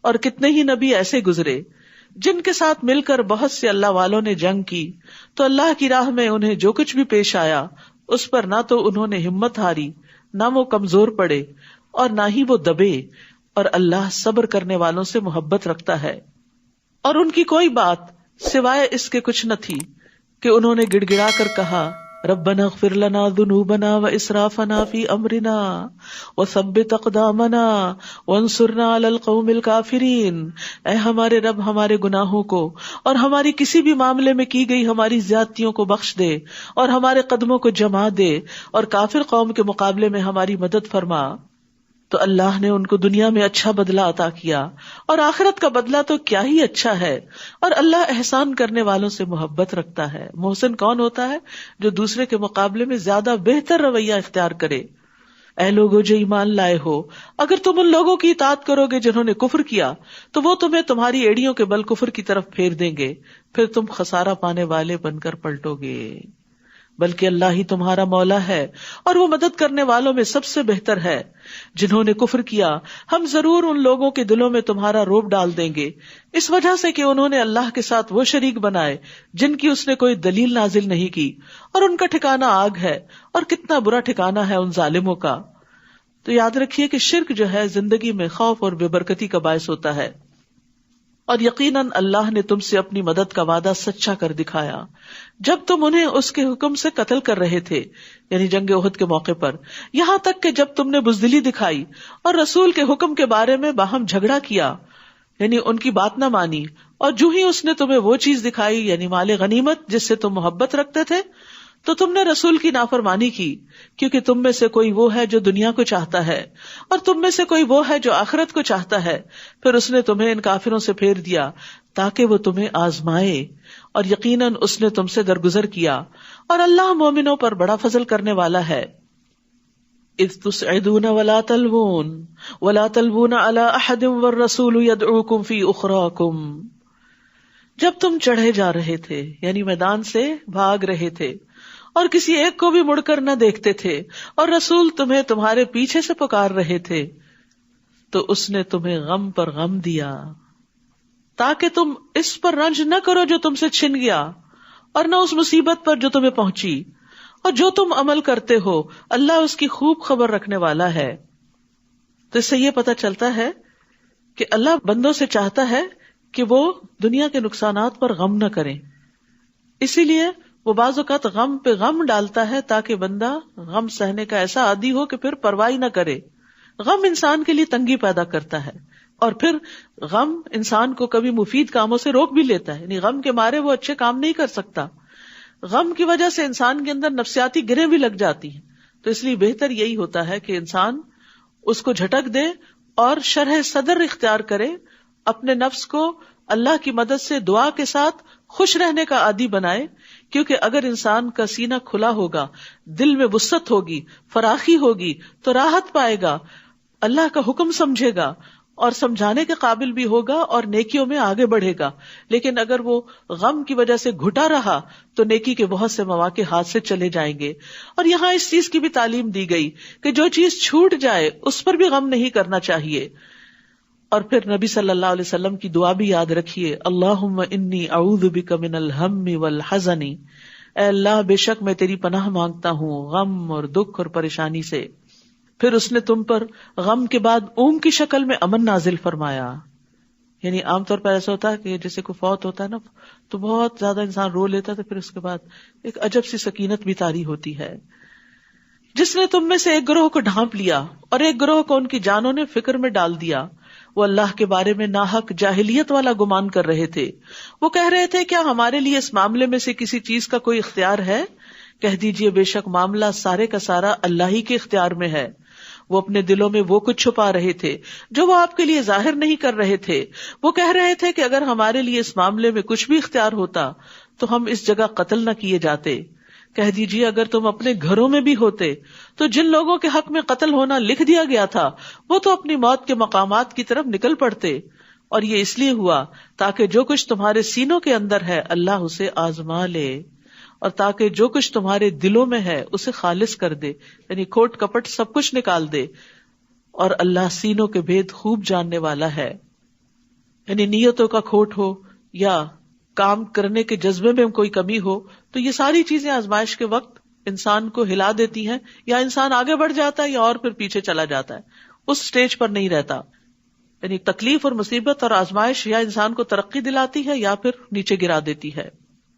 اور کتنے ہی نبی ایسے گزرے جن کے ساتھ مل کر بہت سے اللہ والوں نے جنگ کی، تو اللہ کی راہ میں انہیں جو کچھ بھی پیش آیا اس پر نہ تو انہوں نے ہمت ہاری، نہ وہ کمزور پڑے، اور نہ ہی وہ دبے، اور اللہ صبر کرنے والوں سے محبت رکھتا ہے۔ اور ان کی کوئی بات سوائے اس کے کچھ نہ تھی کہ انہوں نے گڑ گڑا کر کہا، ربنا اغفر لنا ذنوبنا واسرافنا فی امرنا وثبت اقدامنا وانصرنا علی القوم الکافرین، اے ہمارے رب ہمارے گناہوں کو اور ہماری کسی بھی معاملے میں کی گئی ہماری زیادتیوں کو بخش دے اور ہمارے قدموں کو جما دے اور کافر قوم کے مقابلے میں ہماری مدد فرما۔ تو اللہ نے ان کو دنیا میں اچھا بدلہ عطا کیا، اور آخرت کا بدلہ تو کیا ہی اچھا ہے، اور اللہ احسان کرنے والوں سے محبت رکھتا ہے۔ محسن کون ہوتا ہے؟ جو دوسرے کے مقابلے میں زیادہ بہتر رویہ اختیار کرے۔ اے لوگو جو ایمان لائے ہو، اگر تم ان لوگوں کی اطاعت کرو گے جنہوں نے کفر کیا تو وہ تمہیں تمہاری ایڑیوں کے بل کفر کی طرف پھیر دیں گے، پھر تم خسارہ پانے والے بن کر پلٹو گے۔ بلکہ اللہ ہی تمہارا مولا ہے اور وہ مدد کرنے والوں میں سب سے بہتر ہے۔ جنہوں نے کفر کیا ہم ضرور ان لوگوں کے دلوں میں تمہارا رعب ڈال دیں گے، اس وجہ سے کہ انہوں نے اللہ کے ساتھ وہ شریک بنائے جن کی اس نے کوئی دلیل نازل نہیں کی، اور ان کا ٹھکانہ آگ ہے، اور کتنا برا ٹھکانہ ہے ان ظالموں کا۔ تو یاد رکھیے کہ شرک جو ہے زندگی میں خوف اور بے برکتی کا باعث ہوتا ہے، اور یقیناً اللہ نے تم سے اپنی مدد کا وعدہ سچا کر دکھایا جب تم انہیں اس کے حکم سے قتل کر رہے تھے، یعنی جنگ احد کے موقع پر، یہاں تک کہ جب تم نے بزدلی دکھائی اور رسول کے حکم کے بارے میں باہم جھگڑا کیا، یعنی ان کی بات نہ مانی، اور جو ہی اس نے تمہیں وہ چیز دکھائی یعنی مال غنیمت جس سے تم محبت رکھتے تھے، تو تم نے رسول کی نافرمانی کی، کیونکہ تم میں سے کوئی وہ ہے جو دنیا کو چاہتا ہے اور تم میں سے کوئی وہ ہے جو آخرت کو چاہتا ہے۔ پھر اس نے تمہیں ان کافروں سے پھیر دیا تاکہ وہ تمہیں آزمائے، اور یقیناً اس نے تم سے درگزر کیا، اور اللہ مومنوں پر بڑا فضل کرنے والا ہے۔ اذ تسعدون ولا تلوون على احد والرسول يدعوكم في اخراكم، جب تم چڑھے جا رہے تھے یعنی میدان سے بھاگ رہے تھے اور کسی ایک کو بھی مڑ کر نہ دیکھتے تھے، اور رسول تمہیں تمہارے پیچھے سے پکار رہے تھے، تو اس نے تمہیں غم پر غم دیا تاکہ تم اس پر رنج نہ کرو جو تم سے چھن گیا، اور نہ اس مصیبت پر جو تمہیں پہنچی، اور جو تم عمل کرتے ہو اللہ اس کی خوب خبر رکھنے والا ہے۔ تو اس سے یہ پتہ چلتا ہے کہ اللہ بندوں سے چاہتا ہے کہ وہ دنیا کے نقصانات پر غم نہ کریں، اسی لیے وہ بعض اوقات غم پہ غم ڈالتا ہے تاکہ بندہ غم سہنے کا ایسا عادی ہو کہ پھر پرواہ نہ کرے۔ غم انسان کے لیے تنگی پیدا کرتا ہے، اور پھر غم انسان کو کبھی مفید کاموں سے روک بھی لیتا ہے، یعنی غم کے مارے وہ اچھے کام نہیں کر سکتا۔ غم کی وجہ سے انسان کے اندر نفسیاتی گرہیں بھی لگ جاتی ہیں، تو اس لیے بہتر یہی ہوتا ہے کہ انسان اس کو جھٹک دے اور شرح صدر اختیار کرے، اپنے نفس کو اللہ کی مدد سے دعا کے ساتھ خوش رہنے کا عادی بنائے، کیونکہ اگر انسان کا سینہ کھلا ہوگا، دل میں وسعت ہوگی، فراخی ہوگی، تو راحت پائے گا، اللہ کا حکم سمجھے گا اور سمجھانے کے قابل بھی ہوگا اور نیکیوں میں آگے بڑھے گا۔ لیکن اگر وہ غم کی وجہ سے گھٹا رہا تو نیکی کے بہت سے مواقع ہاتھ سے چلے جائیں گے۔ اور یہاں اس چیز کی بھی تعلیم دی گئی کہ جو چیز چھوٹ جائے اس پر بھی غم نہیں کرنا چاہیے۔ اور پھر نبی صلی اللہ علیہ وسلم کی دعا بھی یاد رکھیے، اللہم انی اعوذ بک من الہم والحزن، اے اللہ بے شک میں تیری پناہ مانگتا ہوں غم اور دکھ اور پریشانی سے۔ پھر اس نے تم پر غم کے بعد اونگ کی شکل میں امن نازل فرمایا، یعنی عام طور پر ایسا ہوتا ہے کہ جیسے کوئی فوت ہوتا ہے نا تو بہت زیادہ انسان رو لیتا ہے، پھر اس کے بعد ایک عجب سی سکینت بھی طاری ہوتی ہے۔ جس نے تم میں سے ایک گروہ کو ڈھانپ لیا اور ایک گروہ کو ان کی جانوں نے فکر میں ڈال دیا، وہ اللہ کے بارے میں ناحق جاہلیت والا گمان کر رہے تھے۔ وہ کہہ رہے تھے کیا ہمارے لیے اس معاملے میں سے کسی چیز کا کوئی اختیار ہے؟ کہہ دیجئے بے شک معاملہ سارے کا سارا اللہ ہی کے اختیار میں ہے۔ وہ اپنے دلوں میں وہ کچھ چھپا رہے تھے جو وہ آپ کے لیے ظاہر نہیں کر رہے تھے۔ وہ کہہ رہے تھے کہ اگر ہمارے لیے اس معاملے میں کچھ بھی اختیار ہوتا تو ہم اس جگہ قتل نہ کیے جاتے۔ کہہ دیجئے اگر تم اپنے گھروں میں بھی ہوتے تو جن لوگوں کے حق میں قتل ہونا لکھ دیا گیا تھا وہ تو اپنی موت کے مقامات کی طرف نکل پڑتے، اور یہ اس لیے ہوا تاکہ جو کچھ تمہارے سینوں کے اندر ہے اللہ اسے آزما لے، اور تاکہ جو کچھ تمہارے دلوں میں ہے اسے خالص کر دے، یعنی کھوٹ کپٹ سب کچھ نکال دے، اور اللہ سینوں کے بھید خوب جاننے والا ہے۔ یعنی نیتوں کا کھوٹ ہو یا کام کرنے کے جذبے میں کوئی کمی ہو، تو یہ ساری چیزیں آزمائش کے وقت انسان کو ہلا دیتی ہیں، یا انسان آگے بڑھ جاتا ہے یا اور پھر پیچھے چلا جاتا ہے، اس سٹیج پر نہیں رہتا. یعنی تکلیف اور مصیبت اور آزمائش یا انسان کو ترقی دلاتی ہے یا پھر نیچے گرا دیتی ہے،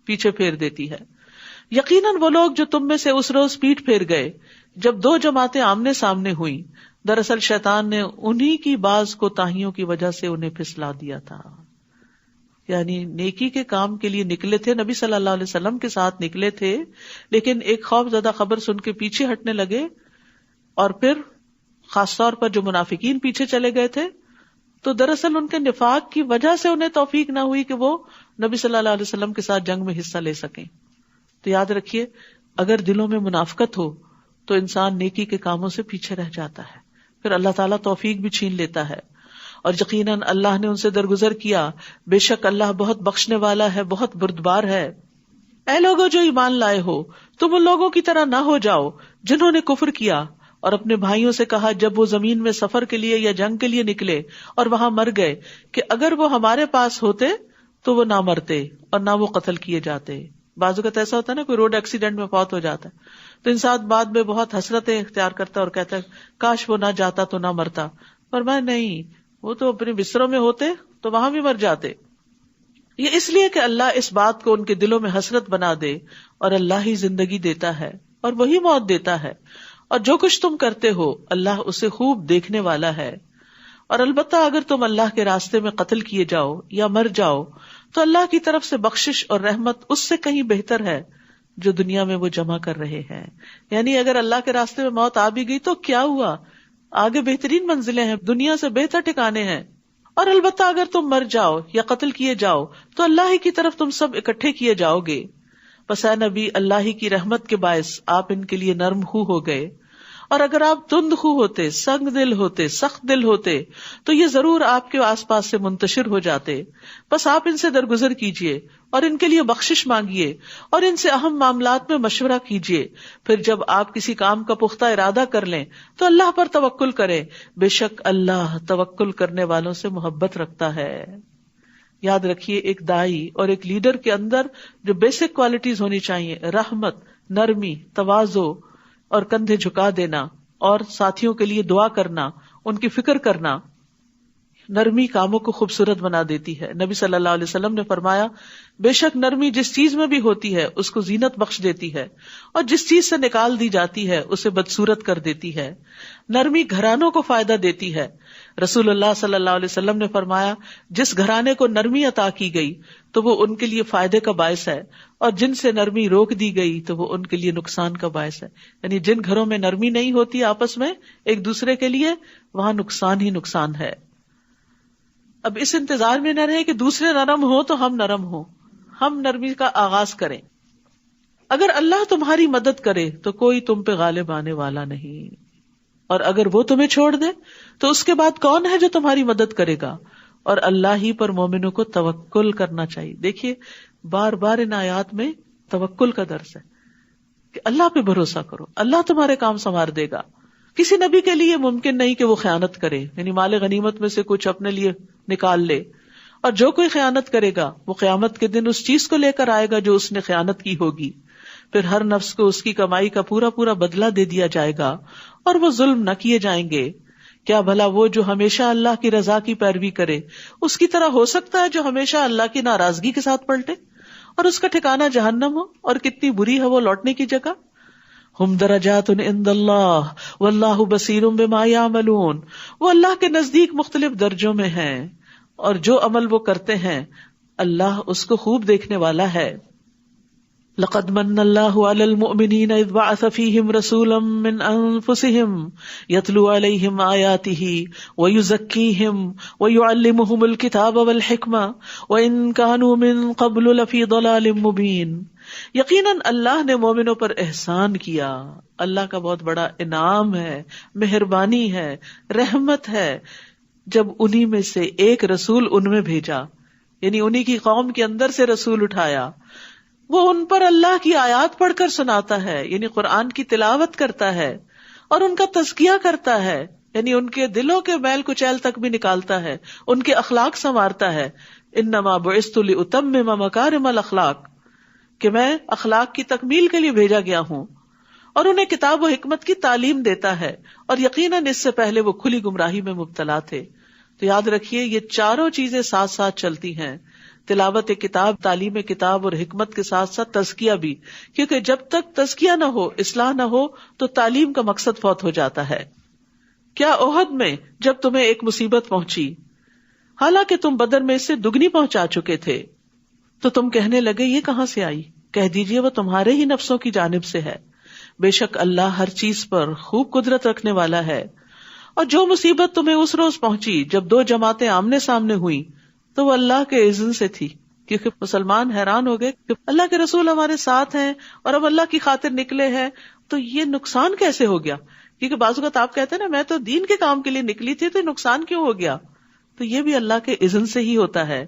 پیچھے پھیر دیتی ہے. یقیناً وہ لوگ جو تم میں سے اس روز پیٹ پھیر گئے جب دو جماعتیں آمنے سامنے ہوئیں، دراصل شیطان نے انہی کی بعض کوتاہیوں کی وجہ سے انہیں پھسلا دیا تھا. یعنی نیکی کے کام کے لیے نکلے تھے، نبی صلی اللہ علیہ وسلم کے ساتھ نکلے تھے، لیکن ایک خوف زدہ خبر سن کے پیچھے ہٹنے لگے، اور پھر خاص طور پر جو منافقین پیچھے چلے گئے تھے، تو دراصل ان کے نفاق کی وجہ سے انہیں توفیق نہ ہوئی کہ وہ نبی صلی اللہ علیہ وسلم کے ساتھ جنگ میں حصہ لے سکیں. تو یاد رکھیے، اگر دلوں میں منافقت ہو تو انسان نیکی کے کاموں سے پیچھے رہ جاتا ہے، پھر اللہ تعالیٰ توفیق بھی چھین لیتا ہے. اور یقیناً اللہ نے ان سے درگزر کیا، بے شک اللہ بہت بخشنے والا ہے، بہت بردبار ہے. اے لوگوں جو ایمان لائے ہو، تم ان لوگوں کی طرح نہ ہو جاؤ جنہوں نے کفر کیا اور اپنے بھائیوں سے کہا جب وہ زمین میں سفر کے لیے یا جنگ کے لیے نکلے اور وہاں مر گئے کہ اگر وہ ہمارے پاس ہوتے تو وہ نہ مرتے اور نہ وہ قتل کیے جاتے. بعض اوقات ایسا ہوتا ہے نا، کوئی روڈ ایکسیڈنٹ میں فوت ہو جاتا ہے تو انسان بعد میں بہت حسرتیں اختیار کرتا ہے اور کہتا ہے کاش وہ نہ جاتا تو نہ مرتا. فرمایا نہیں، وہ تو اپنے بستروں میں ہوتے تو وہاں بھی مر جاتے. یہ اس لیے کہ اللہ اس بات کو ان کے دلوں میں حسرت بنا دے، اور اللہ ہی زندگی دیتا ہے اور وہی موت دیتا ہے، اور جو کچھ تم کرتے ہو اللہ اسے خوب دیکھنے والا ہے. اور البتہ اگر تم اللہ کے راستے میں قتل کیے جاؤ یا مر جاؤ تو اللہ کی طرف سے بخشش اور رحمت اس سے کہیں بہتر ہے جو دنیا میں وہ جمع کر رہے ہیں. یعنی اگر اللہ کے راستے میں موت آ بھی گئی تو کیا ہوا، آگے بہترین منزلیں ہیں، دنیا سے بہتر ٹھکانے ہیں. اور البتہ اگر تم مر جاؤ یا قتل کیے جاؤ تو اللہ ہی کی طرف تم سب اکٹھے کیے جاؤ گے. بس اے نبی، اللہ ہی کی رحمت کے باعث آپ ان کے لیے نرم خو ہو گئے، اور اگر آپ تند خو ہوتے، سنگ دل ہوتے، سخت دل ہوتے تو یہ ضرور آپ کے آس پاس سے منتشر ہو جاتے. بس آپ ان سے درگزر کیجئے اور ان کے لیے بخشش مانگیے اور ان سے اہم معاملات میں مشورہ کیجئے. پھر جب آپ کسی کام کا پختہ ارادہ کر لیں تو اللہ پر توکل کریں، بے شک اللہ توکل کرنے والوں سے محبت رکھتا ہے. یاد رکھیے، ایک داعی اور ایک لیڈر کے اندر جو بیسک کوالٹیز ہونی چاہیے، رحمت، نرمی، تواضع اور کندھے جھکا دینا اور ساتھیوں کے لیے دعا کرنا، ان کی فکر کرنا. نرمی کاموں کو خوبصورت بنا دیتی ہے. نبی صلی اللہ علیہ وسلم نے فرمایا بے شک نرمی جس چیز میں بھی ہوتی ہے اس کو زینت بخش دیتی ہے، اور جس چیز سے نکال دی جاتی ہے اسے بدصورت کر دیتی ہے. نرمی گھرانوں کو فائدہ دیتی ہے. رسول اللہ صلی اللہ علیہ وسلم نے فرمایا جس گھرانے کو نرمی عطا کی گئی تو وہ ان کے لیے فائدے کا باعث ہے، اور جن سے نرمی روک دی گئی تو وہ ان کے لیے نقصان کا باعث ہے. یعنی جن گھروں میں نرمی نہیں ہوتی آپس میں ایک دوسرے کے لیے، وہاں نقصان ہی نقصان ہے. اب اس انتظار میں نہ رہے کہ دوسرے نرم ہو تو ہم نرم ہو، ہم نرمی کا آغاز کریں. اگر اللہ تمہاری مدد کرے تو کوئی تم پہ غالب آنے والا نہیں، اور اگر وہ تمہیں چھوڑ دے تو اس کے بعد کون ہے جو تمہاری مدد کرے گا. اور اللہ ہی پر مومنوں کو توکل کرنا چاہیے. دیکھیے بار بار ان آیات میں توکل کا درس ہے کہ اللہ پہ بھروسہ کرو، اللہ تمہارے کام سنوار دے گا. کسی نبی کے لیے ممکن نہیں کہ وہ خیانت کرے، یعنی مال غنیمت میں سے کچھ اپنے لیے نکال لے، اور جو کوئی خیانت کرے گا وہ قیامت کے دن اس چیز کو لے کر آئے گا جو اس نے خیانت کی ہوگی. پھر ہر نفس کو اس کی کمائی کا پورا پورا بدلہ دے دیا جائے گا اور وہ ظلم نہ کیے جائیں گے. کیا بھلا وہ جو ہمیشہ اللہ کی رضا کی پیروی کرے اس کی طرح ہو سکتا ہے جو ہمیشہ اللہ کی ناراضگی کے ساتھ پلٹے اور اس کا ٹھکانہ جہنم ہو، اور کتنی بری ہے وہ لوٹنے کی جگہ. ہم درجات عند اللہ واللہ بصیر بما یعملون. وہ اللہ کے نزدیک مختلف درجوں میں ہیں اور جو عمل وہ کرتے ہیں اللہ اس کو خوب دیکھنے والا ہے. لقد من اللہ علی المؤمنین اذ بعث فیہم رسولا من انفسہم یتلو علیہم آیاتہ ویزکیہم ویعلمہم الکتاب والحکمہ وان کانوا من قبل لفی ضلال مبین. یقیناً اللہ نے مومنوں پر احسان کیا. اللہ کا بہت بڑا انعام ہے، مہربانی ہے، رحمت ہے جب انہی میں سے ایک رسول ان میں بھیجا، یعنی انہی کی قوم کے اندر سے رسول اٹھایا. وہ ان پر اللہ کی آیات پڑھ کر سناتا ہے، یعنی قرآن کی تلاوت کرتا ہے اور ان کا تزکیہ کرتا ہے یعنی ان کے دلوں کے میل کچیل تک بھی نکالتا ہے، ان کے اخلاق سنوارتا ہے. انما بعثت لاتمم مکارم الاخلاق، کہ میں اخلاق کی تکمیل کے لیے بھیجا گیا ہوں. اور انہیں کتاب و حکمت کی تعلیم دیتا ہے، اور یقیناً اس سے پہلے وہ کھلی گمراہی میں مبتلا تھے. تو یاد رکھیے یہ چاروں چیزیں ساتھ ساتھ چلتی ہیں، تلاوت کتاب، تعلیم کتاب اور حکمت کے ساتھ ساتھ تزکیہ بھی، کیونکہ جب تک تزکیہ نہ ہو، اصلاح نہ ہو، تو تعلیم کا مقصد فوت ہو جاتا ہے. کیا احد میں جب تمہیں ایک مصیبت پہنچی، حالانکہ تم بدر میں اس سے دگنی پہنچا چکے تھے، تو تم کہنے لگے یہ کہاں سے آئی؟ کہہ دیجئے وہ تمہارے ہی نفسوں کی جانب سے ہے. بے شک اللہ ہر چیز پر خوب قدرت رکھنے والا ہے. اور جو مصیبت تمہیں اس روز پہنچی جب دو جماعتیں آمنے سامنے ہوئی، تو وہ اللہ کے اذن سے تھی، کیونکہ مسلمان حیران ہو گئے کہ اللہ کے رسول ہمارے ساتھ ہیں اور ہم اللہ کی خاطر نکلے ہیں، تو یہ نقصان کیسے ہو گیا؟ کیونکہ بعض اوقات آپ کہتے ہیں نا میں تو دین کے کام کے لیے نکلی تھی، تو نقصان کیوں ہو گیا؟ تو یہ بھی اللہ کے اذن سے ہی ہوتا ہے،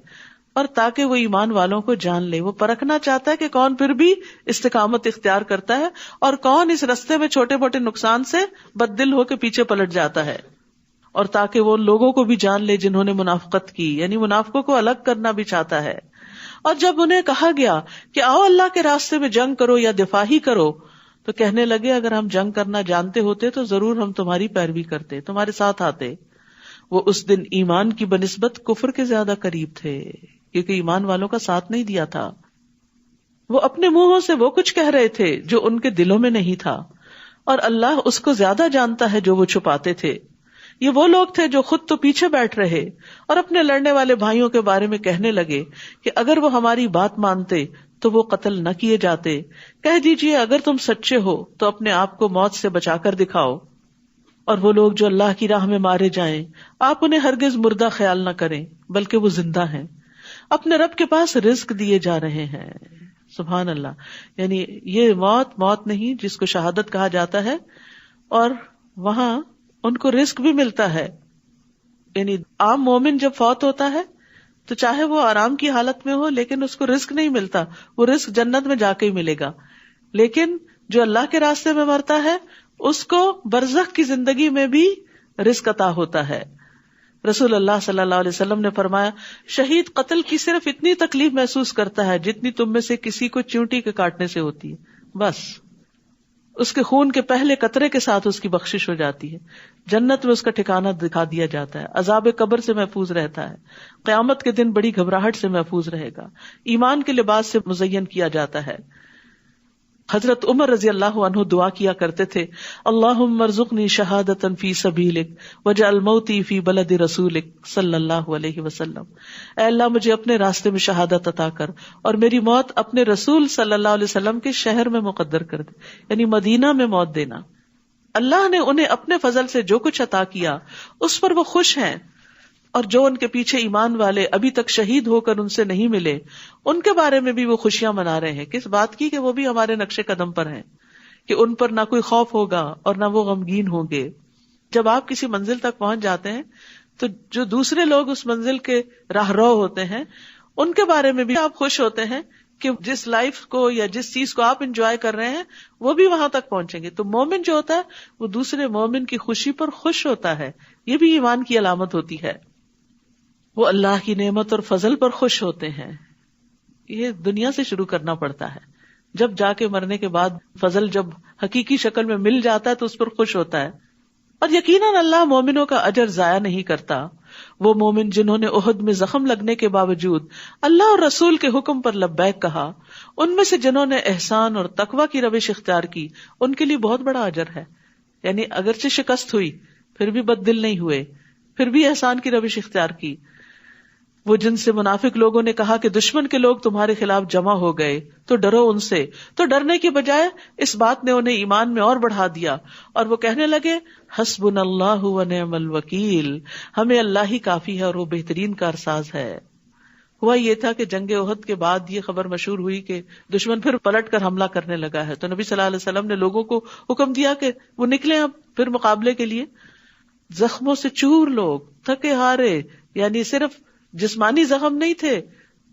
اور تاکہ وہ ایمان والوں کو جان لے. وہ پرکھنا چاہتا ہے کہ کون پھر بھی استقامت اختیار کرتا ہے اور کون اس رستے میں چھوٹے موٹے نقصان سے بددل ہو کے پیچھے پلٹ جاتا ہے، اور تاکہ وہ لوگوں کو بھی جان لے جنہوں نے منافقت کی، یعنی منافقوں کو الگ کرنا بھی چاہتا ہے. اور جب انہیں کہا گیا کہ آؤ اللہ کے راستے میں جنگ کرو یا دفاع ہی کرو، تو کہنے لگے اگر ہم جنگ کرنا جانتے ہوتے تو ضرور ہم تمہاری پیروی کرتے، تمہارے ساتھ آتے. وہ اس دن ایمان کی بنسبت کفر کے زیادہ قریب تھے، کیونکہ ایمان والوں کا ساتھ نہیں دیا تھا. وہ اپنے منہوں سے وہ کچھ کہہ رہے تھے جو ان کے دلوں میں نہیں تھا، اور اللہ اس کو زیادہ جانتا ہے جو وہ چھپاتے تھے. یہ وہ لوگ تھے جو خود تو پیچھے بیٹھ رہے اور اپنے لڑنے والے بھائیوں کے بارے میں کہنے لگے کہ اگر وہ ہماری بات مانتے تو وہ قتل نہ کیے جاتے. کہہ دیجئے اگر تم سچے ہو تو اپنے آپ کو موت سے بچا کر دکھاؤ. اور وہ لوگ جو اللہ کی راہ میں مارے جائیں، آپ انہیں ہرگز مردہ خیال نہ کریں، بلکہ وہ زندہ ہیں، اپنے رب کے پاس رزق دیے جا رہے ہیں. سبحان اللہ. یعنی یہ موت نہیں جس کو شہادت کہا جاتا ہے، اور وہاں ان کو رزق بھی ملتا ہے. یعنی عام مومن جب فوت ہوتا ہے تو چاہے وہ آرام کی حالت میں ہو لیکن اس کو رزق نہیں ملتا، وہ رزق جنت میں جا کے ہی ملے گا. لیکن جو اللہ کے راستے میں مرتا ہے اس کو برزخ کی زندگی میں بھی رزق عطا ہوتا ہے. رسول اللہ صلی اللہ علیہ وسلم نے فرمایا شہید قتل کی صرف اتنی تکلیف محسوس کرتا ہے جتنی تم میں سے کسی کو چیونٹی کے کاٹنے سے ہوتی ہے، بس. اس کے خون کے پہلے قطرے کے ساتھ اس کی بخشش ہو جاتی ہے، جنت میں اس کا ٹھکانہ دکھا دیا جاتا ہے، عذاب قبر سے محفوظ رہتا ہے، قیامت کے دن بڑی گھبراہٹ سے محفوظ رہے گا، ایمان کے لباس سے مزین کیا جاتا ہے. حضرت عمر رضی اللہ عنہ دعا کیا کرتے تھے اللہم ارزقنی شہادتا فی سبیلک واجعل موتی فی بلد رسولک صلی اللہ علیہ وسلم. اے اللہ مجھے اپنے راستے میں شہادت عطا کر اور میری موت اپنے رسول صلی اللہ علیہ وسلم کے شہر میں مقدر کر دے، یعنی مدینہ میں موت دینا. اللہ نے انہیں اپنے فضل سے جو کچھ عطا کیا اس پر وہ خوش ہیں، اور جو ان کے پیچھے ایمان والے ابھی تک شہید ہو کر ان سے نہیں ملے ان کے بارے میں بھی وہ خوشیاں منا رہے ہیں. کس بات کی؟ کہ وہ بھی ہمارے نقش قدم پر ہیں، کہ ان پر نہ کوئی خوف ہوگا اور نہ وہ غمگین ہوں گے. جب آپ کسی منزل تک پہنچ جاتے ہیں تو جو دوسرے لوگ اس منزل کے راہ رو ہوتے ہیں ان کے بارے میں بھی آپ خوش ہوتے ہیں کہ جس لائف کو یا جس چیز کو آپ انجوائے کر رہے ہیں وہ بھی وہاں تک پہنچیں گے. تو مومن جو ہوتا ہے وہ دوسرے مومن کی خوشی پر خوش ہوتا ہے، یہ بھی ایمان کی علامت ہوتی ہے. وہ اللہ کی نعمت اور فضل پر خوش ہوتے ہیں. یہ دنیا سے شروع کرنا پڑتا ہے، جب جا کے مرنے کے بعد فضل جب حقیقی شکل میں مل جاتا ہے تو اس پر خوش ہوتا ہے. اور یقیناً اللہ مومنوں کا اجر ضائع نہیں کرتا. وہ مومن جنہوں نے احد میں زخم لگنے کے باوجود اللہ اور رسول کے حکم پر لبیک کہا، ان میں سے جنہوں نے احسان اور تقوی کی روش اختیار کی ان کے لیے بہت بڑا اجر ہے. یعنی اگرچہ شکست ہوئی پھر بھی بد دل نہیں ہوئے، پھر بھی احسان کی روش اختیار کی. وہ جن سے منافق لوگوں نے کہا کہ دشمن کے لوگ تمہارے خلاف جمع ہو گئے تو ڈرو ان سے، تو ڈرنے کی بجائے اس بات نے انہیں ایمان میں اور بڑھا دیا، اور وہ کہنے لگے حسبنا اللہ ونعم الوکیل، ہمیں اللہ ہی کافی ہے اور وہ بہترین کارساز ہے. ہوا یہ تھا کہ جنگ احد کے بعد یہ خبر مشہور ہوئی کہ دشمن پھر پلٹ کر حملہ کرنے لگا ہے. تو نبی صلی اللہ علیہ وسلم نے لوگوں کو حکم دیا کہ وہ نکلیں اب پھر مقابلے کے لیے. زخموں سے چور لوگ، تھکے ہارے، یعنی صرف جسمانی زخم نہیں تھے،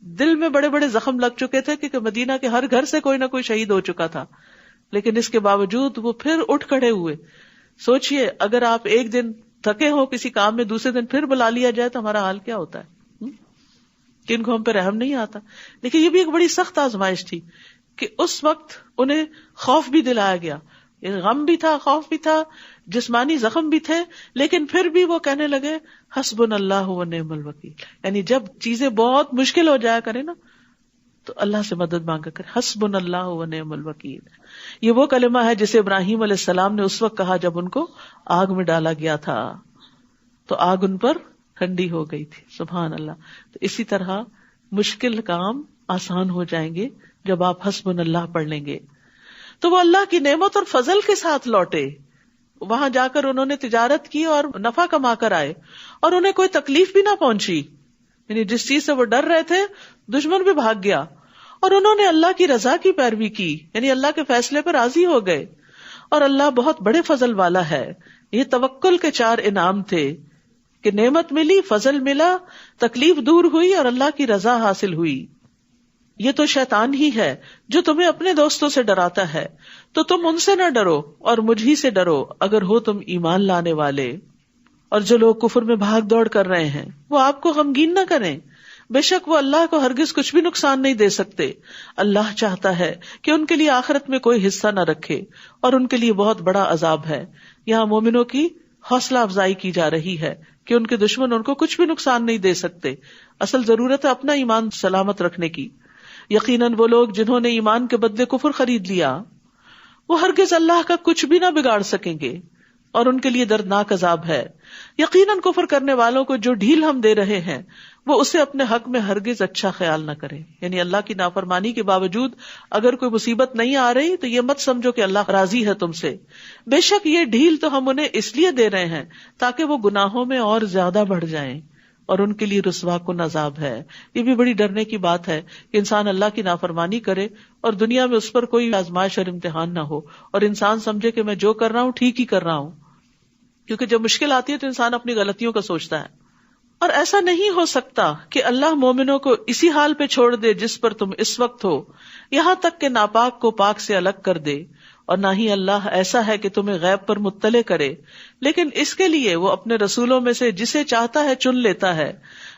دل میں بڑے بڑے زخم لگ چکے تھے کیونکہ مدینہ کے ہر گھر سے کوئی نہ کوئی شہید ہو چکا تھا. لیکن اس کے باوجود وہ پھر اٹھ کھڑے ہوئے. سوچئے اگر آپ ایک دن تھکے ہو کسی کام میں، دوسرے دن پھر بلا لیا جائے تو ہمارا حال کیا ہوتا ہے؟ کن کو ہم پہ رحم نہیں آتا. لیکن یہ بھی ایک بڑی سخت آزمائش تھی کہ اس وقت انہیں خوف بھی دلایا گیا، غم بھی تھا، خوف بھی تھا، جسمانی زخم بھی تھے، لیکن پھر بھی وہ کہنے لگے حسبنا اللہ و نعم الوکیل. یعنی جب چیزیں بہت مشکل ہو جایا کرے نا تو اللہ سے مدد مانگا کرے، حسبنا اللہ و نعم الوکیل. یہ وہ کلمہ ہے جسے ابراہیم علیہ السلام نے اس وقت کہا جب ان کو آگ میں ڈالا گیا تھا تو آگ ان پر ٹھنڈی ہو گئی تھی. سبحان اللہ. تو اسی طرح مشکل کام آسان ہو جائیں گے جب آپ حسبنا اللہ پڑھ لیں گے. تو وہ اللہ کی نعمت اور فضل کے ساتھ لوٹے. وہاں جا کر انہوں نے تجارت کی اور نفع کما کر آئے اور انہیں کوئی تکلیف بھی نہ پہنچی. یعنی جس چیز سے وہ ڈر رہے تھے دشمن بھی بھاگ گیا، اور انہوں نے اللہ کی رضا کی پیروی کی، یعنی اللہ کے فیصلے پر راضی ہو گئے. اور اللہ بہت بڑے فضل والا ہے. یہ توکل کے 4 انعام تھے کہ نعمت ملی، فضل ملا، تکلیف دور ہوئی اور اللہ کی رضا حاصل ہوئی. یہ تو شیطان ہی ہے جو تمہیں اپنے دوستوں سے ڈراتا ہے، تو تم ان سے نہ ڈرو اور مجھ ہی سے ڈرو اگر ہو تم ایمان لانے والے. اور جو لوگ کفر میں بھاگ دوڑ کر رہے ہیں وہ آپ کو غمگین نہ کریں، بے شک وہ اللہ کو ہرگز کچھ بھی نقصان نہیں دے سکتے. اللہ چاہتا ہے کہ ان کے لیے آخرت میں کوئی حصہ نہ رکھے اور ان کے لیے بہت بڑا عذاب ہے. یہاں مومنوں کی حوصلہ افزائی کی جا رہی ہے کہ ان کے دشمن ان کو کچھ بھی نقصان نہیں دے سکتے. اصل ضرورت ہے اپنا ایمان سلامت رکھنے کی. یقیناً وہ لوگ جنہوں نے ایمان کے بدلے کفر خرید لیا وہ ہرگز اللہ کا کچھ بھی نہ بگاڑ سکیں گے اور ان کے لیے دردناک عذاب ہے. یقیناً کفر کرنے والوں کو جو ڈھیل ہم دے رہے ہیں وہ اسے اپنے حق میں ہرگز اچھا خیال نہ کرے. یعنی اللہ کی نافرمانی کے باوجود اگر کوئی مصیبت نہیں آ رہی تو یہ مت سمجھو کہ اللہ راضی ہے تم سے. بے شک یہ ڈھیل تو ہم انہیں اس لیے دے رہے ہیں تاکہ وہ گناہوں میں اور زیادہ بڑھ جائیں اور ان کے لیے رسوا کن عذاب ہے. یہ بھی بڑی ڈرنے کی بات ہے کہ انسان اللہ کی نافرمانی کرے اور دنیا میں اس پر کوئی آزمائش اور امتحان نہ ہو اور انسان سمجھے کہ میں جو کر رہا ہوں ٹھیک ہی کر رہا ہوں. کیونکہ جب مشکل آتی ہے تو انسان اپنی غلطیوں کا سوچتا ہے. اور ایسا نہیں ہو سکتا کہ اللہ مومنوں کو اسی حال پہ چھوڑ دے جس پر تم اس وقت ہو، یہاں تک کہ ناپاک کو پاک سے الگ کر دے. اور نہ ہی اللہ ایسا ہے کہ تمہیں غیب پر مطلع کرے، لیکن اس کے لیے وہ اپنے رسولوں میں سے جسے چاہتا ہے چن لیتا ہے.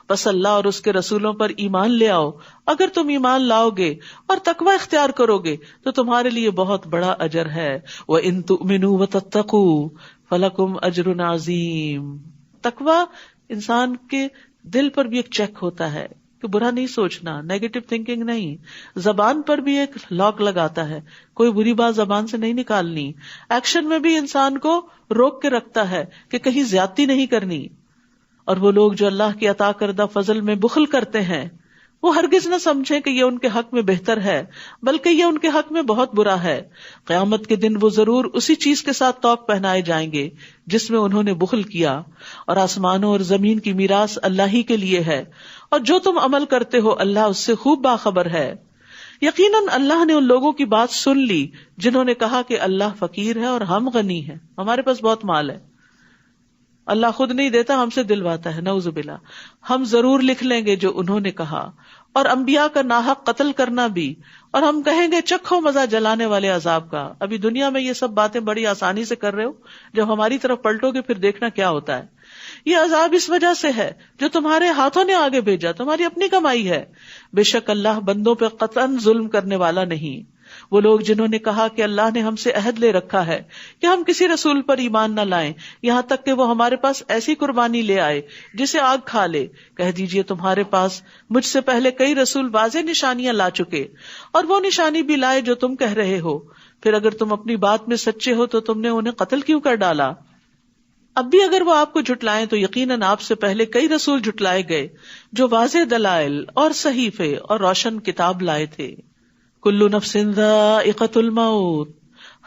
بس اللہ اور اس کے رسولوں پر ایمان لے آؤ. اگر تم ایمان لاؤ گے اور تقوی اختیار کرو گے تو تمہارے لیے بہت بڑا اجر ہے. وَإِن تُؤْمِنُوا وَتَتَّقُوا فَلَكُمْ أَجْرٌ عَظِيمٌ. تقوی انسان کے دل پر بھی ایک چیک ہوتا ہے کہ برا نہیں سوچنا، نیگیٹو تھنکنگ نہیں. زبان پر بھی ایک لاک لگاتا ہے، کوئی بری بات زبان سے نہیں نکالنی. ایکشن میں بھی انسان کو روک کے رکھتا ہے کہ کہیں زیادتی نہیں کرنی. اور وہ لوگ جو اللہ کی عطا کردہ فضل میں بخل کرتے ہیں وہ ہرگز نہ سمجھیں کہ یہ ان کے حق میں بہتر ہے، بلکہ یہ ان کے حق میں بہت برا ہے. قیامت کے دن وہ ضرور اسی چیز کے ساتھ توق پہنائے جائیں گے جس میں انہوں نے بخل کیا. اور آسمانوں اور زمین کی میراث اللہ ہی کے لیے ہے، اور جو تم عمل کرتے ہو اللہ اس سے خوب باخبر ہے. یقیناً اللہ نے ان لوگوں کی بات سن لی جنہوں نے کہا کہ اللہ فقیر ہے اور ہم غنی ہیں، ہمارے پاس بہت مال ہے. اللہ خود نہیں دیتا، ہم سے دلواتا ہے، نعوذ باللہ. ہم ضرور لکھ لیں گے جو انہوں نے کہا. اور انبیاء کا ناحق قتل کرنا بھی، اور ہم کہیں گے چکھو مزہ جلانے والے عذاب کا. ابھی دنیا میں یہ سب باتیں بڑی آسانی سے کر رہے ہو، جب ہماری طرف پلٹو گے پھر دیکھنا کیا ہوتا ہے. یہ عذاب اس وجہ سے ہے جو تمہارے ہاتھوں نے آگے بھیجا، تمہاری اپنی کمائی ہے. بے شک اللہ بندوں پہ قطعاً ظلم کرنے والا نہیں. وہ لوگ جنہوں نے کہا کہ اللہ نے ہم سے عہد لے رکھا ہے کہ ہم کسی رسول پر ایمان نہ لائیں یہاں تک کہ وہ ہمارے پاس ایسی قربانی لے آئے جسے آگ کھا لے. کہہ دیجئے تمہارے پاس مجھ سے پہلے کئی رسول واضح نشانیاں لا چکے، اور وہ نشانی بھی لائے جو تم کہہ رہے ہو. پھر اگر تم اپنی بات میں سچے ہو تو تم نے انہیں قتل کیوں کر ڈالا؟ اب بھی اگر وہ آپ کو جھٹلائیں تو یقیناً آپ سے پہلے کئی رسول جھٹلائے گئے جو واضح دلائل اور صحیفے اور روشن کتاب لائے تھے. کل نفس ذائقۃ الموت،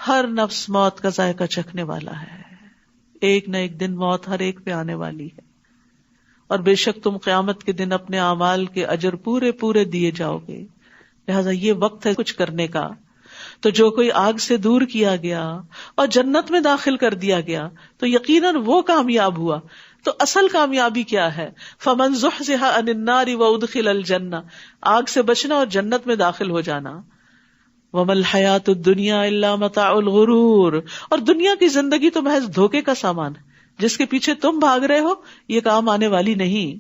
ہر نفس موت کا ذائقہ چکھنے والا ہے. ایک نہ ایک دن موت ہر ایک پہ آنے والی ہے. اور بے شک تم قیامت کے دن اپنے اعمال کے اجر پورے پورے دیے جاؤ گے. لہذا یہ وقت ہے کچھ کرنے کا. تو جو کوئی آگ سے دور کیا گیا اور جنت میں داخل کر دیا گیا تو یقیناً وہ کامیاب ہوا. تو اصل کامیابی کیا ہے؟ فمن زحزح عن النار وادخل الجنہ، آگ سے بچنا اور جنت میں داخل ہو جانا. وما الحیاۃ الدنیا الا متاع الغرور، اور دنیا کی زندگی تو محض دھوکے کا سامان ہے. جس کے پیچھے تم بھاگ رہے ہو یہ کام آنے والی نہیں.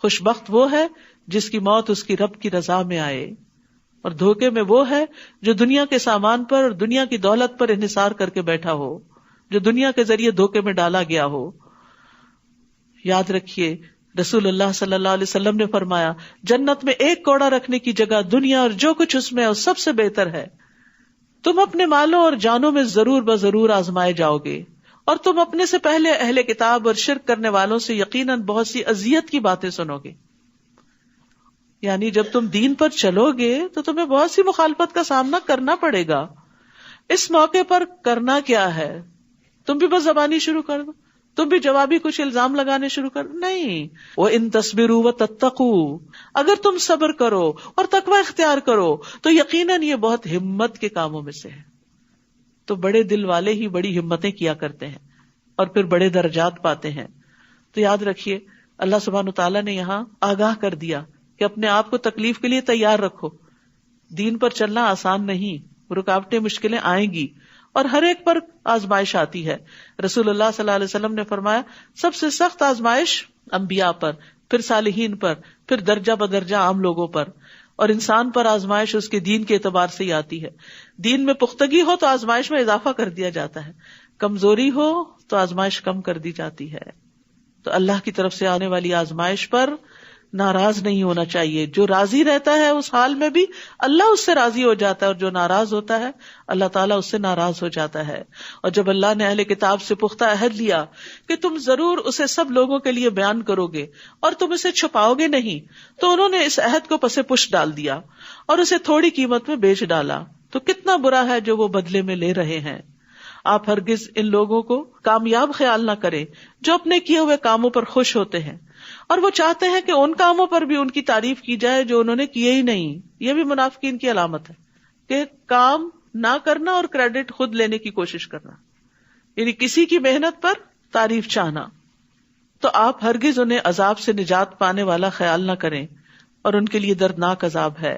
خوش بخت وہ ہے جس کی موت اس کی رب کی رضا میں آئے. اور دھوکے میں وہ ہے جو دنیا کے سامان پر اور دنیا کی دولت پر انحصار کر کے بیٹھا ہو، جو دنیا کے ذریعے دھوکے میں ڈالا گیا ہو. یاد رکھیے رسول اللہ صلی اللہ علیہ وسلم نے فرمایا جنت میں ایک کوڑا رکھنے کی جگہ دنیا اور جو کچھ اس میں ہے سب سے بہتر ہے. تم اپنے مالوں اور جانوں میں ضرور بضرور آزمائے جاؤ گے، اور تم اپنے سے پہلے اہل کتاب اور شرک کرنے والوں سے یقیناً بہت سی اذیت کی باتیں سنو گے. یعنی جب تم دین پر چلو گے تو تمہیں بہت سی مخالفت کا سامنا کرنا پڑے گا. اس موقع پر کرنا کیا ہے؟ تم بھی بس زبانی شروع کر دو، تم بھی جوابی کچھ الزام لگانے شروع کر دو؟ نہیں. وَإِن تَصْبِرُوا وَتَتَّقُوا، اگر تم صبر کرو اور تقوی اختیار کرو تو یقیناً یہ بہت ہمت کے کاموں میں سے ہے. تو بڑے دل والے ہی بڑی ہمتیں کیا کرتے ہیں اور پھر بڑے درجات پاتے ہیں. تو یاد رکھیے اللہ سبحانہ وتعالیٰ نے یہاں آگاہ کر دیا کہ اپنے آپ کو تکلیف کے لیے تیار رکھو. دین پر چلنا آسان نہیں، رکاوٹیں مشکلیں آئیں گی اور ہر ایک پر آزمائش آتی ہے. رسول اللہ صلی اللہ علیہ وسلم نے فرمایا سب سے سخت آزمائش انبیاء پر، پھر صالحین پر، پھر درجہ بدرجہ عام لوگوں پر، اور انسان پر آزمائش اس کے دین کے اعتبار سے ہی آتی ہے. دین میں پختگی ہو تو آزمائش میں اضافہ کر دیا جاتا ہے، کمزوری ہو تو آزمائش کم کر دی جاتی ہے. تو اللہ کی طرف سے آنے والی آزمائش پر ناراض نہیں ہونا چاہیے. جو راضی رہتا ہے اس حال میں بھی اللہ اس سے راضی ہو جاتا ہے، اور جو ناراض ہوتا ہے اللہ تعالیٰ اس سے ناراض ہو جاتا ہے. اور جب اللہ نے اہل کتاب سے پختہ عہد لیا کہ تم ضرور اسے سب لوگوں کے لیے بیان کرو گے اور تم اسے چھپاؤ گے نہیں، تو انہوں نے اس عہد کو پس پش ڈال دیا اور اسے تھوڑی قیمت میں بیچ ڈالا. تو کتنا برا ہے جو وہ بدلے میں لے رہے ہیں. آپ ہرگز ان لوگوں کو کامیاب خیال نہ کریں جو اپنے کیے ہوئے کاموں پر خوش ہوتے ہیں اور وہ چاہتے ہیں کہ ان کاموں پر بھی ان کی تعریف کی جائے جو انہوں نے کیے ہی نہیں. یہ بھی منافقین کی علامت ہے کہ کام نہ کرنا اور کریڈٹ خود لینے کی کوشش کرنا، یعنی کسی کی محنت پر تعریف چاہنا. تو آپ ہرگز انہیں عذاب سے نجات پانے والا خیال نہ کریں، اور ان کے لیے دردناک عذاب ہے.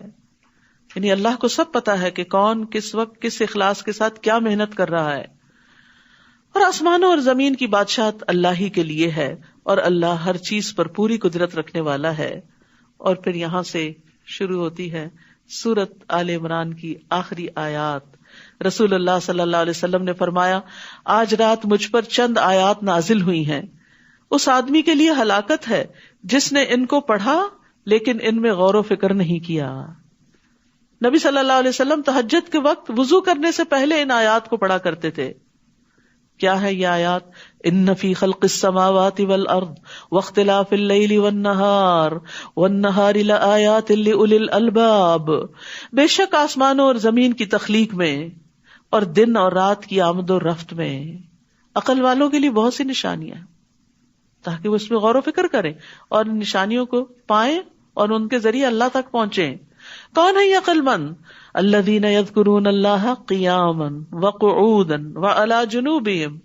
یعنی اللہ کو سب پتا ہے کہ کون کس وقت کس اخلاص کے ساتھ کیا محنت کر رہا ہے. اور آسمانوں اور زمین کی بادشاہت اللہ ہی کے لیے ہے، اور اللہ ہر چیز پر پوری قدرت رکھنے والا ہے. اور پھر یہاں سے شروع ہوتی ہے سورۃ آل عمران کی آخری آیات. رسول اللہ صلی اللہ علیہ وسلم نے فرمایا آج رات مجھ پر چند آیات نازل ہوئی ہیں، اس آدمی کے لیے ہلاکت ہے جس نے ان کو پڑھا لیکن ان میں غور و فکر نہیں کیا. نبی صلی اللہ علیہ وسلم تہجد کے وقت وضو کرنے سے پہلے ان آیات کو پڑھا کرتے تھے. کیا ہے یہ آیات؟ ان فی خلق السماوات والارض واختلاف اللیل والنہار لآیات لأولی الالباب. بے شک آسمانوں اور زمین کی تخلیق میں اور دن اور رات کی آمد و رفت میں عقل والوں کے لیے بہت سی نشانیاں ہیں، تاکہ وہ اس میں غور و فکر کریں اور ان نشانیوں کو پائیں اور ان کے ذریعے اللہ تک پہنچیں. کون ہے یہ عقل مند؟ الذین یذکرون اللہ قیاما وقعودا وعلی جنوبہم،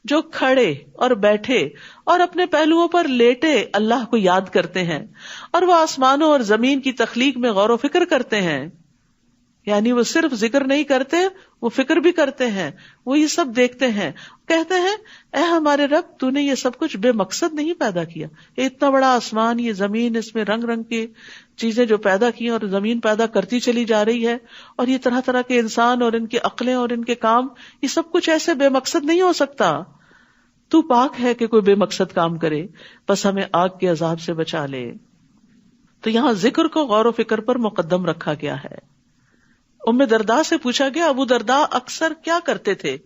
جو کھڑے اور بیٹھے اور اپنے پہلوؤں پر لیٹے اللہ کو یاد کرتے ہیں، اور وہ آسمانوں اور زمین کی تخلیق میں غور و فکر کرتے ہیں. یعنی وہ صرف ذکر نہیں کرتے، وہ فکر بھی کرتے ہیں، وہ یہ سب دیکھتے ہیں، کہتے ہیں اے ہمارے رب تو نے یہ سب کچھ بے مقصد نہیں پیدا کیا. یہ اتنا بڑا آسمان، یہ زمین، اس میں رنگ رنگ کی چیزیں جو پیدا کی اور زمین پیدا کرتی چلی جا رہی ہے، اور یہ طرح طرح کے انسان اور ان کی عقلیں اور ان کے کام، یہ سب کچھ ایسے بے مقصد نہیں ہو سکتا. تو پاک ہے کہ کوئی بے مقصد کام کرے، بس ہمیں آگ کے عذاب سے بچا لے. تو یہاں ذکر کو غور و فکر پر مقدم رکھا گیا ہے. ام درداء سے پوچھا گیا ابو درداء اکثر کیا کرتے تھے؟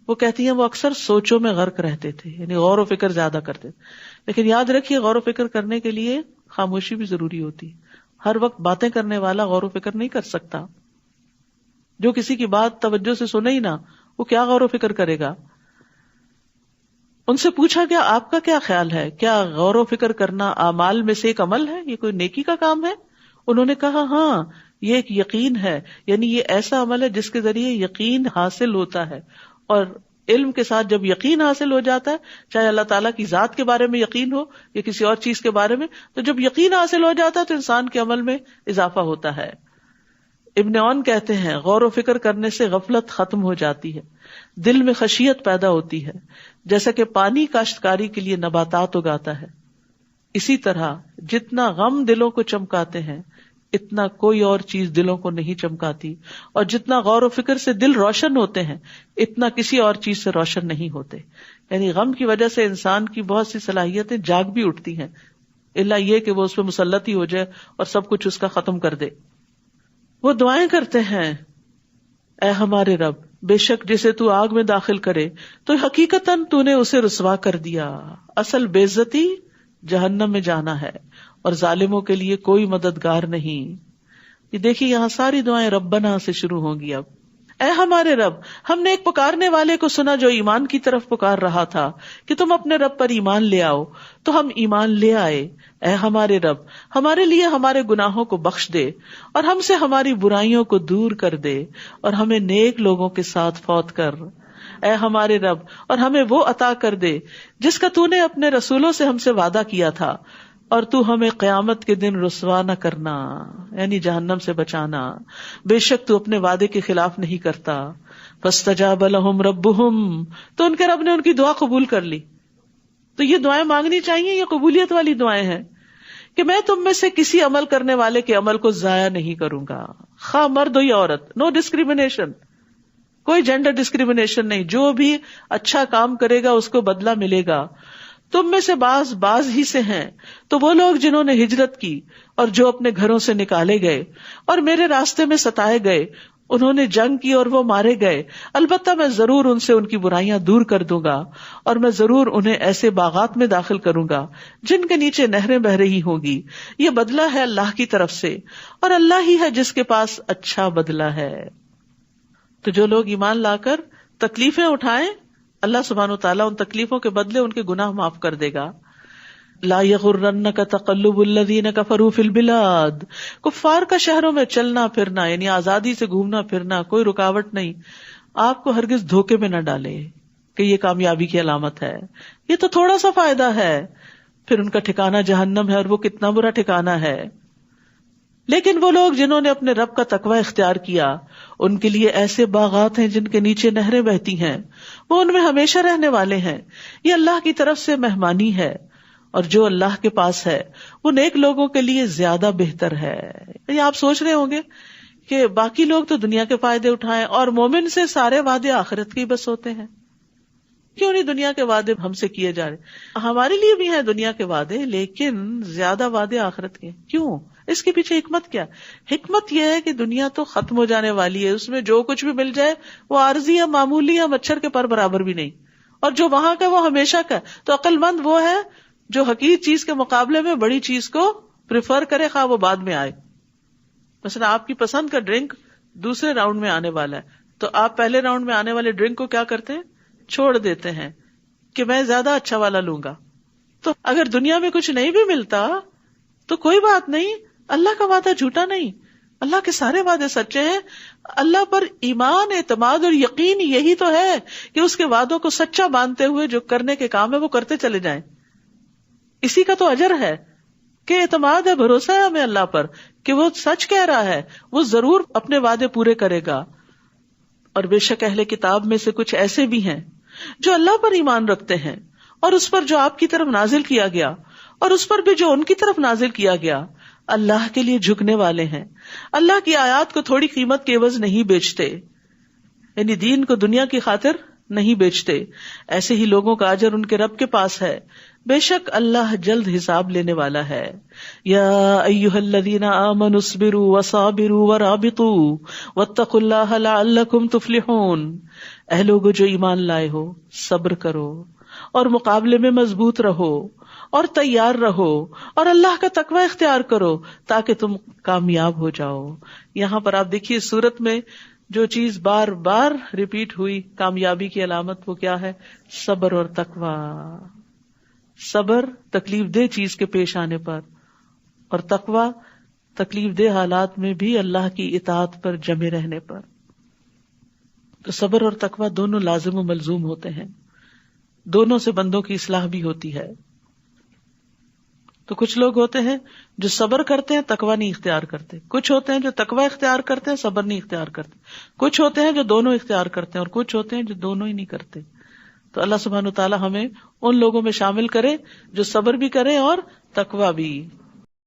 وہ کہتی ہیں وہ اکثر سوچوں میں غرق رہتے تھے، یعنی غور و فکر زیادہ کرتے تھے. لیکن یاد رکھیے غور و فکر کرنے کے لیے خاموشی بھی ضروری ہوتی ہے. ہر وقت باتیں کرنے والا غور و فکر نہیں کر سکتا. جو کسی کی بات توجہ سے سنے ہی نہ، وہ کیا غور و فکر کرے گا؟ ان سے پوچھا گیا آپ کا کیا خیال ہے، کیا غور و فکر کرنا اعمال میں سے ایک عمل ہے، یہ کوئی نیکی کا کام ہے؟ انہوں نے کہا ہاں، یہ ایک یقین ہے، یعنی یہ ایسا عمل ہے جس کے ذریعے یقین حاصل ہوتا ہے. اور علم کے ساتھ جب یقین حاصل ہو جاتا ہے، چاہے اللہ تعالیٰ کی ذات کے بارے میں یقین ہو یا کسی اور چیز کے بارے میں، تو جب یقین حاصل ہو جاتا ہے تو انسان کے عمل میں اضافہ ہوتا ہے. ابن عون کہتے ہیں غور و فکر کرنے سے غفلت ختم ہو جاتی ہے، دل میں خشیت پیدا ہوتی ہے، جیسا کہ پانی کاشتکاری کے لیے نباتات اگاتا ہے، اسی طرح جتنا غم دلوں کو چمکاتے ہیں اتنا کوئی اور چیز دلوں کو نہیں چمکاتی، اور جتنا غور و فکر سے دل روشن ہوتے ہیں اتنا کسی اور چیز سے روشن نہیں ہوتے. یعنی غم کی وجہ سے انسان کی بہت سی صلاحیتیں جاگ بھی اٹھتی ہیں، الا یہ کہ وہ اس پہ مسلط ہی ہو جائے اور سب کچھ اس کا ختم کر دے. وہ دعائیں کرتے ہیں، اے ہمارے رب، بے شک جسے تو آگ میں داخل کرے تو حقیقتاً تو نے اسے رسوا کر دیا، اصل بے عزتی جہنم میں جانا ہے اور ظالموں کے لیے کوئی مددگار نہیں. یہ دیکھیے یہاں ساری دعائیں ربنا سے شروع ہوں گی. اب اے ہمارے رب، ہم نے ایک پکارنے والے کو سنا جو ایمان کی طرف پکار رہا تھا کہ تم اپنے رب پر ایمان لے آؤ، تو ہم ایمان لے آئے. اے ہمارے رب، ہمارے لیے ہمارے گناہوں کو بخش دے اور ہم سے ہماری برائیوں کو دور کر دے اور ہمیں نیک لوگوں کے ساتھ فوت کر. اے ہمارے رب، اور ہمیں وہ عطا کر دے جس کا تو نے اپنے رسولوں سے ہم سے وعدہ کیا تھا، اور تو ہمیں قیامت کے دن رسوا نہ کرنا، یعنی جہنم سے بچانا. بے شک تو اپنے وعدے کے خلاف نہیں کرتا. فاستجاب لهم ربهم، تو ان کے رب نے ان کی دعا قبول کر لی. تو یہ دعائیں مانگنی چاہیے، یہ قبولیت والی دعائیں ہیں کہ میں تم میں سے کسی عمل کرنے والے کے عمل کو ضائع نہیں کروں گا، خواہ مرد ہو یا عورت. نو ڈسکریمنیشن، کوئی جینڈر ڈسکریمنیشن نہیں. جو بھی اچھا کام کرے گا اس کو بدلہ ملے گا. تم میں سے باز ہی سے ہیں تو وہ لوگ جنہوں نے ہجرت کی اور جو اپنے گھروں سے نکالے گئے اور میرے راستے میں ستائے گئے، انہوں نے جنگ کی اور وہ مارے گئے. البتہ میں ضرور ان سے ان کی برائیاں دور کر دوں گا اور میں ضرور انہیں ایسے باغات میں داخل کروں گا جن کے نیچے نہریں بہ رہی ہوں گی. یہ بدلہ ہے اللہ کی طرف سے، اور اللہ ہی ہے جس کے پاس اچھا بدلہ ہے. تو جو لوگ ایمان لا کر تکلیفیں اٹھائیں، اللہ سبحانہ وتعالیٰ ان تکلیفوں کے بدلے ان کے گناہ معاف کر دے گا. لا یغرنک تقلب الذین کفروا فی البلاد، کفار کا شہروں میں چلنا پھرنا یعنی آزادی سے گھومنا پھرنا کوئی رکاوٹ نہیں، آپ کو ہرگز دھوکے میں نہ ڈالے کہ یہ کامیابی کی علامت ہے. یہ تو تھوڑا سا فائدہ ہے، پھر ان کا ٹھکانہ جہنم ہے، اور وہ کتنا برا ٹھکانہ ہے. لیکن وہ لوگ جنہوں نے اپنے رب کا تقوی اختیار کیا، ان کے لیے ایسے باغات ہیں جن کے نیچے نہریں بہتی ہیں، وہ ان میں ہمیشہ رہنے والے ہیں. یہ اللہ کی طرف سے مہمانی ہے، اور جو اللہ کے پاس ہے وہ نیک لوگوں کے لیے زیادہ بہتر ہے. یہ آپ سوچ رہے ہوں گے کہ باقی لوگ تو دنیا کے فائدے اٹھائیں اور مومن سے سارے وعدے آخرت کے ہی بس ہوتے ہیں، کیوں نہیں دنیا کے وعدے ہم سے کیے جا رہے؟ ہمارے لیے بھی ہیں دنیا کے وعدے، لیکن زیادہ وعدے آخرت کے. کیوں؟ اس کے پیچھے حکمت کیا؟ حکمت یہ ہے کہ دنیا تو ختم ہو جانے والی ہے، اس میں جو کچھ بھی مل جائے وہ عارضی یا معمولی یا مچھر کے پر برابر بھی نہیں، اور جو وہاں کا وہ ہمیشہ کا. تو عقل مند وہ ہے جو حقیقی چیز کے مقابلے میں بڑی چیز کو پریفر کرے، خواہ وہ بعد میں آئے. مثلا آپ کی پسند کا ڈرنک دوسرے راؤنڈ میں آنے والا ہے، تو آپ پہلے راؤنڈ میں آنے والے ڈرنک کو کیا کرتے ہیں؟ چھوڑ دیتے ہیں کہ میں زیادہ اچھا والا لوں گا. تو اگر دنیا میں کچھ نہیں بھی ملتا تو کوئی بات نہیں، اللہ کا وعدہ جھوٹا نہیں، اللہ کے سارے وعدے سچے ہیں. اللہ پر ایمان، اعتماد اور یقین یہی تو ہے کہ اس کے وعدوں کو سچا مانتے ہوئے جو کرنے کے کام ہے وہ کرتے چلے جائیں. اسی کا تو اجر ہے کہ اعتماد ہے، بھروسہ ہے ہمیں اللہ پر کہ وہ سچ کہہ رہا ہے، وہ ضرور اپنے وعدے پورے کرے گا. اور بے شک اہل کتاب میں سے کچھ ایسے بھی ہیں جو اللہ پر ایمان رکھتے ہیں اور اس پر جو آپ کی طرف نازل کیا گیا اور اس پر بھی جو ان کی طرف نازل کیا گیا، اللہ کے لیے جھکنے والے ہیں. اللہ کی آیات کو تھوڑی قیمت کے عوض نہیں بیچتے، یعنی دین کو دنیا کی خاطر نہیں بیچتے. ایسے ہی لوگوں کا اجر ان کے رب کے پاس ہے، بے شک اللہ جلد حساب لینے والا ہے. یا ایھا الذین آمنوا اصبروا وصابروا ورابطوا واتقوا اللہ لعلکم تفلحون. اے لوگو جو ایمان لائے ہو، صبر کرو اور مقابلے میں مضبوط رہو اور تیار رہو اور اللہ کا تقوی اختیار کرو تاکہ تم کامیاب ہو جاؤ. یہاں پر آپ دیکھیے سورت میں جو چیز بار بار ریپیٹ ہوئی کامیابی کی علامت، وہ کیا ہے؟ صبر اور تقوی. صبر تکلیف دہ چیز کے پیش آنے پر، اور تقوی تکلیف دہ حالات میں بھی اللہ کی اطاعت پر جمے رہنے پر. تو صبر اور تقوی دونوں لازم و ملزوم ہوتے ہیں، دونوں سے بندوں کی اصلاح بھی ہوتی ہے. تو کچھ لوگ ہوتے ہیں جو صبر کرتے ہیں تقویٰ نہیں اختیار کرتے، کچھ ہوتے ہیں جو تقویٰ اختیار کرتے ہیں صبر نہیں اختیار کرتے، کچھ ہوتے ہیں جو دونوں اختیار کرتے ہیں، اور کچھ ہوتے ہیں جو دونوں ہی نہیں کرتے. تو اللہ سبحانہ وتعالی ہمیں ان لوگوں میں شامل کرے جو صبر بھی کرے اور تقویٰ بھی.